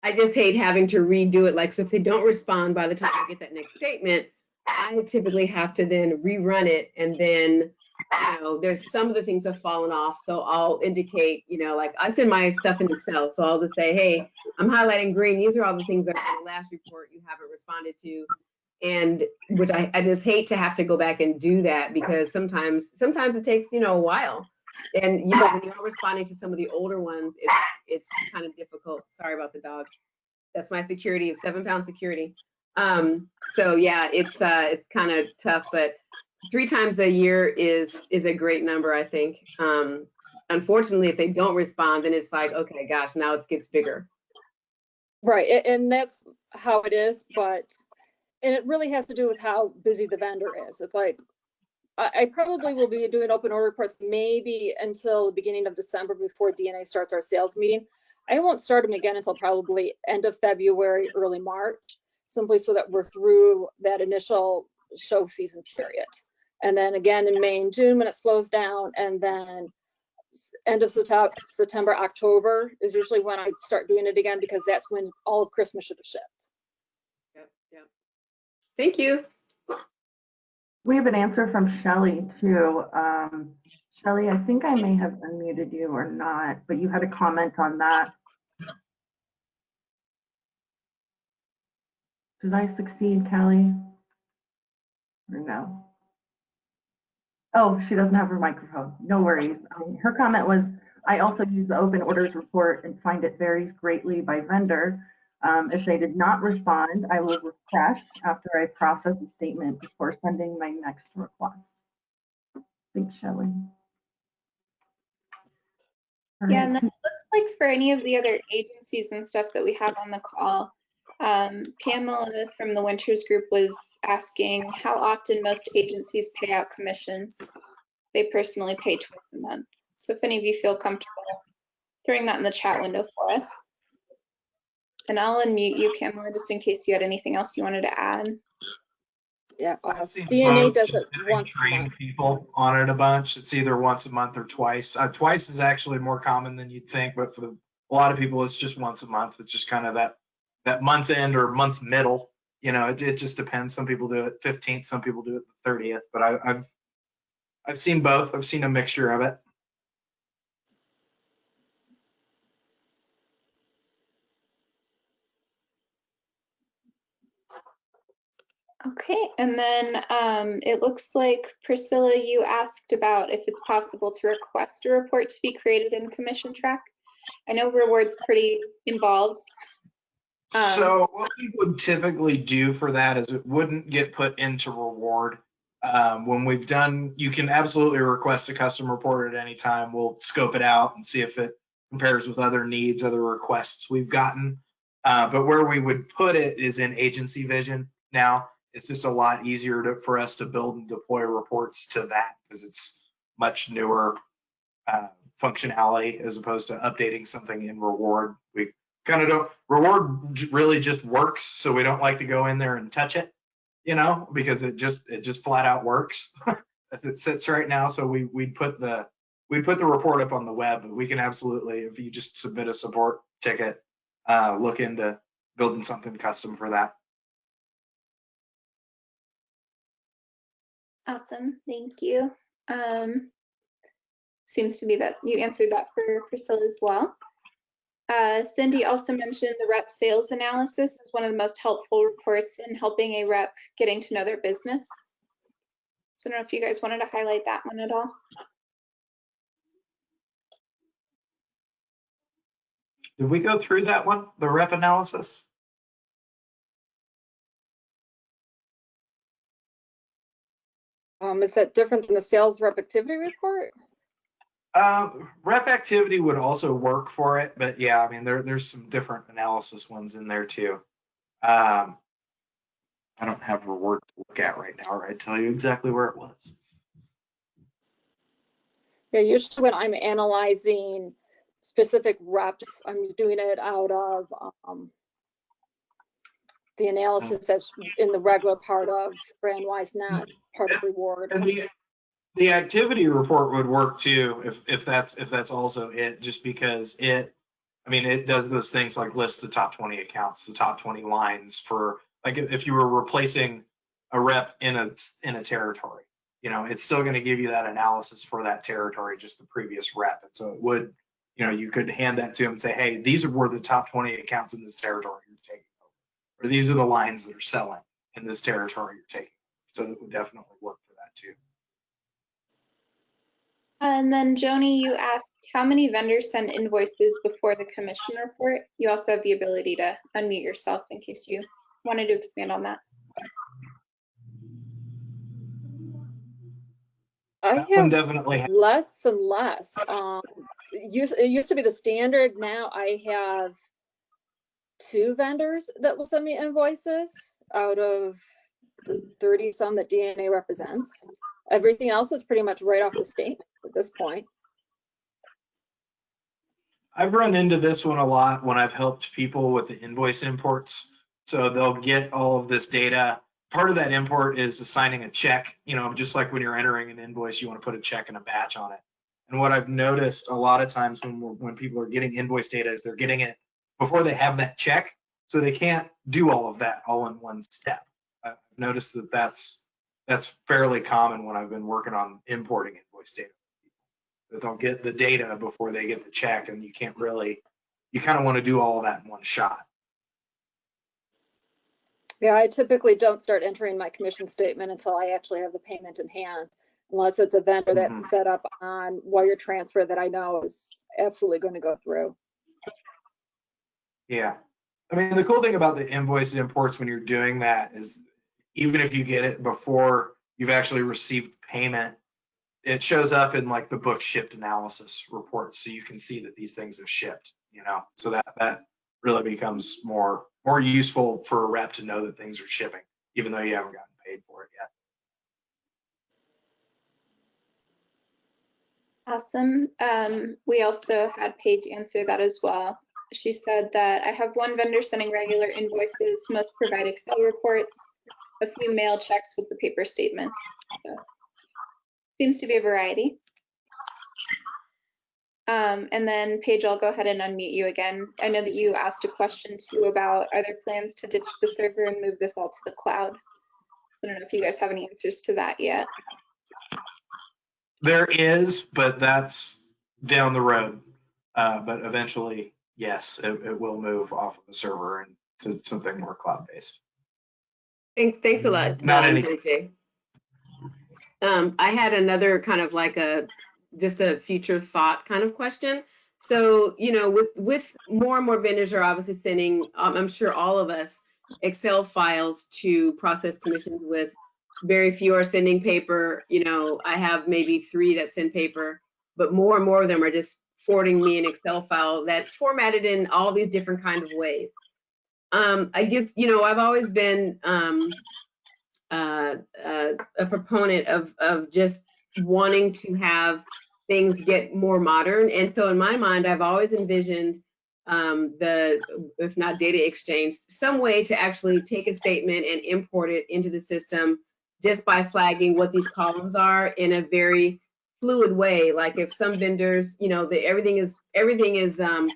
I just hate having to redo it. Like, so if they don't respond by the time I get that next statement, I typically have to then rerun it. And then, there's some of the things have fallen off. So I'll indicate, like I send my stuff in Excel. So I'll just say, hey, I'm highlighting green. These are all the things that are in the last report you haven't responded to. And which I just hate to have to go back and do that, because sometimes it takes, a while. And when you're responding to some of the older ones, it's kind of difficult. Sorry about the dog. That's my security, 7-pound security. So yeah, it's kind of tough, but 3 times a year is a great number, I think. Unfortunately, if they don't respond, then it's like, okay, gosh, now it gets bigger. Right, and that's how it is, and it really has to do with how busy the vendor is. It's like, I probably will be doing open order reports maybe until the beginning of December before DNA starts our sales meeting. I won't start them again until probably end of February, early March, simply so that we're through that initial show season period. And then again in May and June when it slows down, and then end of September, October is usually when I start doing it again, because that's when all of Christmas should have shipped. Yep. Thank you. We have an answer from Shelly too. Shelly, I think I may have unmuted you or not, but you had a comment on that. Did I succeed, Callie? Or no? Oh, she doesn't have her microphone. No worries. Her comment was, I also use the open orders report and find it varies greatly by vendor. If they did not respond, I will refresh after I process a statement before sending my next request. Thanks, Shelley. Yeah, and then it looks like for any of the other agencies and stuff that we have on the call, Pamela from the Winters Group was asking how often most agencies pay out commissions. They personally pay twice a month. So if any of you feel comfortable throwing that in the chat window for us. And I'll unmute you, Pamela, just in case you had anything else you wanted to add. Yeah, I've seen DNA both, does it and once a trained month. people on it a bunch. It's either once a month or twice. Twice is actually more common than you'd think, but for a lot of people, it's just once a month. It's just kind of that month end or month middle. It just depends. Some people do it 15th, some people do it the 30th. But I've seen both. I've seen a mixture of it. Okay, and then it looks like, Priscilla, you asked about if it's possible to request a report to be created in Commission Track. I know reward's pretty involved. So what we would typically do for that is it wouldn't get put into reward. When we've done, you can absolutely request a custom report at any time. We'll scope it out and see if it compares with other needs, other requests we've gotten. But where we would put it is in agency vision now. It's just a lot easier for us to build and deploy reports to that because it's much newer functionality as opposed to updating something in reward. We kind of don't, reward really just works, so we don't like to go in there and touch it, you know, because it just flat out works as it sits right now. So we'd put the report up on the web, but we can absolutely, if you just submit a support ticket, look into building something custom for that. Awesome, thank you. Seems to be that you answered that for Priscilla as well. Cindy also mentioned the rep sales analysis is one of the most helpful reports in helping a rep getting to know their business. So I don't know if you guys wanted to highlight that one at all. Did we go through that one, the rep analysis? Is that different than the sales rep activity report? Rep activity would also work for it, but yeah, I mean, there's some different analysis ones in there too. I don't have reward to look at right now, or I'd tell you exactly where it was. Yeah, usually when I'm analyzing specific reps, I'm doing it out of the analysis that's in the regular part of Brandwise, not part of reward. And the activity report would work too, if that's also it, just because it does those things like list the top 20 accounts, the top 20 lines for, like, if you were replacing a rep in a territory, you know, it's still going to give you that analysis for that territory, just the previous rep. And so it would, you know, you could hand that to them and say, hey, these were the top 20 accounts in this territory you're taking over, or these are the lines that are selling in this territory you're taking. So it would definitely work for that too. And then Joni, you asked how many vendors send invoices before the commission report. You also have the ability to unmute yourself in case you wanted to expand on that. I That one have definitely less and less. It used to be the standard. Now I have 2 vendors that will send me invoices out of the 30 some that DNA represents. Everything else is pretty much right off the statement at this point. I've run into this one a lot when I've helped people with the invoice imports. So they'll get all of this data. Part of that import is assigning a check, you know, just like when you're entering an invoice, you want to put a check and a batch on it. And what I've noticed a lot of times when people are getting invoice data is they're getting it before they have that check. So they can't do all of that all in one step. I've noticed that that's fairly common when I've been working on importing invoice data. That they'll get the data before they get the check, and you can't really, you kind of want to do all of that in one shot. Yeah, I typically don't start entering my commission statement until I actually have the payment in hand, unless it's a vendor that's set up on wire transfer that I know is absolutely going to go through. Yeah. I mean, the cool thing about the invoice imports when you're doing that is even if you get it before you've actually received payment, it shows up in like the book shipped analysis report, so you can see that these things have shipped, you know, so that really becomes more useful for a rep to know that things are shipping, even though you haven't gotten paid for it yet. Awesome. We also had Paige answer that as well. She said that I have one vendor sending regular invoices, most provide Excel reports, a few mail checks with the paper statements. So, seems to be a variety. And then Paige, I'll go ahead and unmute you again. I know that you asked a question too about, are there plans to ditch the server and move this all to the cloud? I don't know if you guys have any answers to that yet. There is, but that's down the road. But eventually, yes, it will move off of the server and to something more cloud-based. Thanks a lot, JJ. I had another kind of like just a future thought kind of question. So, you know, with more and more vendors are obviously sending, I'm sure all of us, Excel files to process commissions with very few are sending paper. You know, I have maybe 3 that send paper, but more and more of them are just forwarding me an Excel file that's formatted in all these different kind of ways. I guess, you know, I've always been a proponent of just wanting to have things get more modern. And so in my mind, I've always envisioned if not data exchange, some way to actually take a statement and import it into the system just by flagging what these columns are in a very fluid way. Like if some vendors, you know, everything is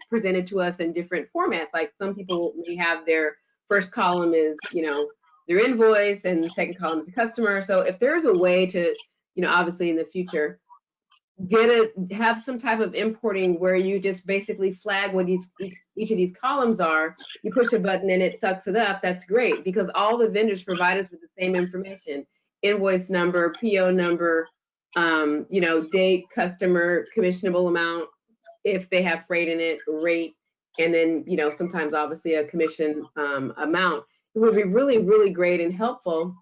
presented to us in different formats. Like some people may have their first column is, you know, their invoice, and the second column is the customer. So if there's a way to, you know, obviously in the future, have some type of importing where you just basically flag what each of these columns are, you push a button and it sucks it up, that's great, because all the vendors provide us with the same information: invoice number, PO number, you know, date, customer, commissionable amount, if they have freight in it, rate, and then, you know, sometimes obviously a commission amount. It would be really, really great and helpful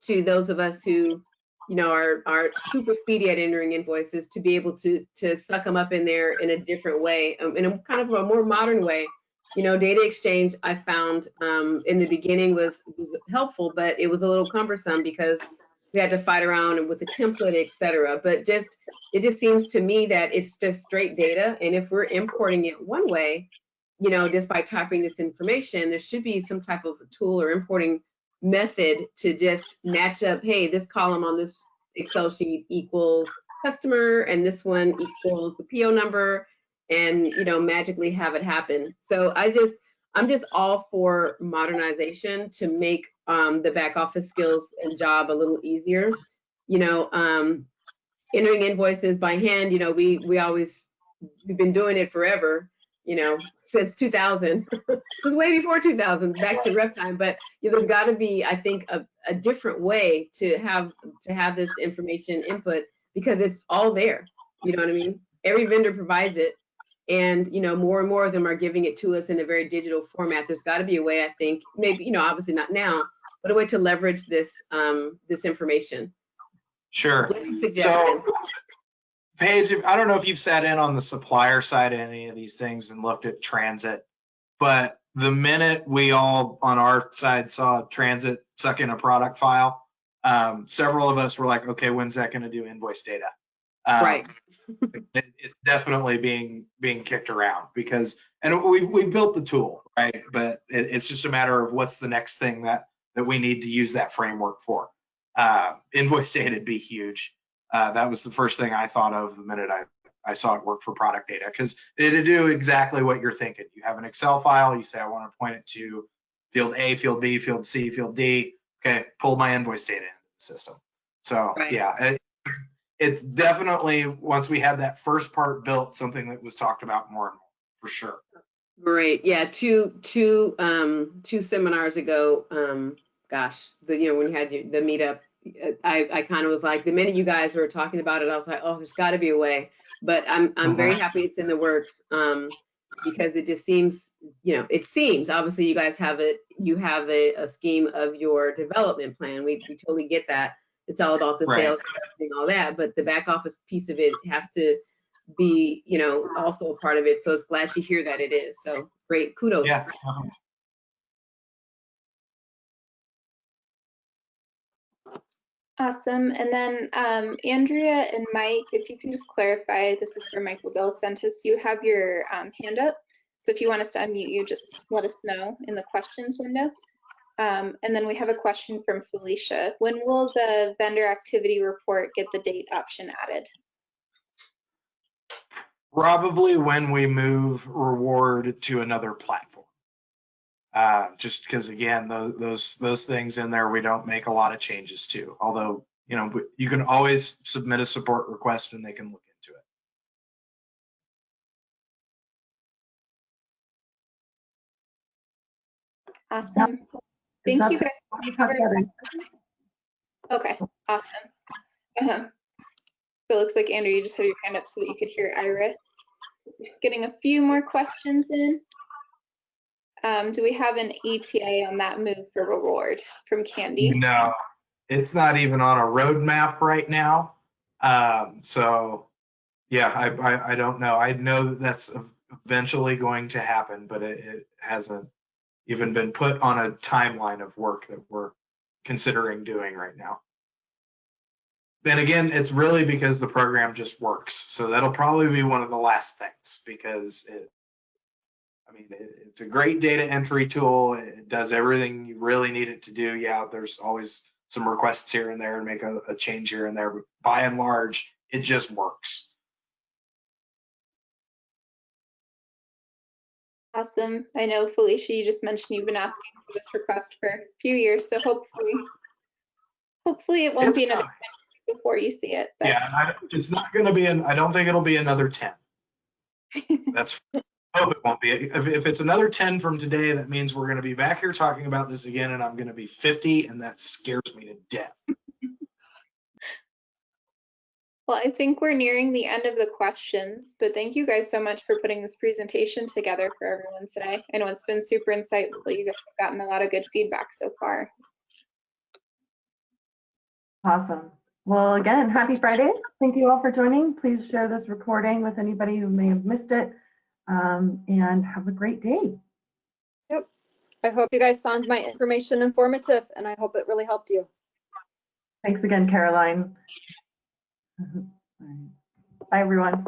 to those of us who, you know, are super speedy at entering invoices, to be able to suck them up in there in a different way, in a kind of a more modern way. You know, data exchange, I found in the beginning was helpful, but it was a little cumbersome because we had to fight around with a template, etc. But it just seems to me that it's just straight data, and if we're importing it one way, you know, just by typing this information, there should be some type of tool or importing method to just match up, hey, this column on this Excel sheet equals customer, and this one equals the PO number, and, you know, magically have it happen. So I'm just all for modernization to make the back office skills and job a little easier. You know, entering invoices by hand, you know, we've been doing it forever, you know, since 2000. It was way before 2000, back to rep time. But you know, there's got to be, I think, a different way to have this information input, because it's all there. You know what I mean? Every vendor provides it, and you know, more and more of them are giving it to us in a very digital format. There's got to be a way, I think, maybe, you know, obviously not now, but a way to leverage this this information. Sure. So, Paige, I don't know if you've sat in on the supplier side of any of these things and looked at transit, but the minute we all on our side saw transit suck in a product file, several of us were like, okay, when's that going to do invoice data? Right. It's definitely being kicked around because, and we built the tool, right? But it's just a matter of what's the next thing that we need to use that framework for. Invoice data would be huge. That was the first thing I thought of the minute I saw it work for product data, because it'd do exactly what you're thinking. You have an Excel file, you say, I want to point it to field A, field B, field C, field D. Okay, pull my invoice data into the system. So right. Yeah, it's definitely, once we had that first part built, something that was talked about more and more, for sure. Great. Yeah, two seminars ago, gosh, you know, when you had the meetup, I kind of was like, the minute you guys were talking about it, I was like, oh, there's got to be a way. But I'm very happy it's in the works, because it just seems, you know, it seems obviously you guys have it. You have a scheme of your development plan. We totally get that. It's all about the sales and all that, but the back office piece of it has to be, you know, also a part of it. So it's glad to hear that it is. So great, kudos. Yeah. Awesome. And then Andrea and Mike, if you can just clarify, this is for Michael Del Santos, you have your hand up. So if you want us to unmute you, just let us know in the questions window. And then we have a question from Felicia. When will the vendor activity report get the date option added? Probably when we move reward to another platform. Just because, again, those things in there we don't make a lot of changes to. Although, you know, you can always submit a support request and they can look into it. Awesome. Thank you guys. Okay, awesome. So it looks like, Andrew, you just had your hand up so that you could hear Iris. Getting a few more questions in. Do we have an ETA on that move for reward from Candy? No, it's not even on a roadmap right now. So yeah, I don't know. I know that that's eventually going to happen, but it hasn't even been put on a timeline of work that we're considering doing right now. Then again, it's really because the program just works. So that'll probably be one of the last things, because it's a great data entry tool. It does everything you really need it to do. Yeah, there's always some requests here and there and make a change here and there, but by and large, it just works. Awesome. I know, Felicia, you just mentioned you've been asking for this request for a few years, so hopefully it won't It's be another coming. 10 before you see it. But Yeah, it's not going to be I don't think it'll be another 10. That's I hope it won't be. If it's another 10 from today, that means we're going to be back here talking about this again, and I'm going to be 50, and that scares me to death. well, I think we're nearing the end of the questions, but thank you guys so much for putting this presentation together for everyone today. I know it's been super insightful. You guys have gotten a lot of good feedback so far. Awesome. Well, again, happy Friday. Thank you all for joining. Please share this recording with anybody who may have missed it, and have a great day. Yep. I hope you guys found my information informative, and I hope it really helped you. Thanks again, Caroline. All right. Bye, everyone.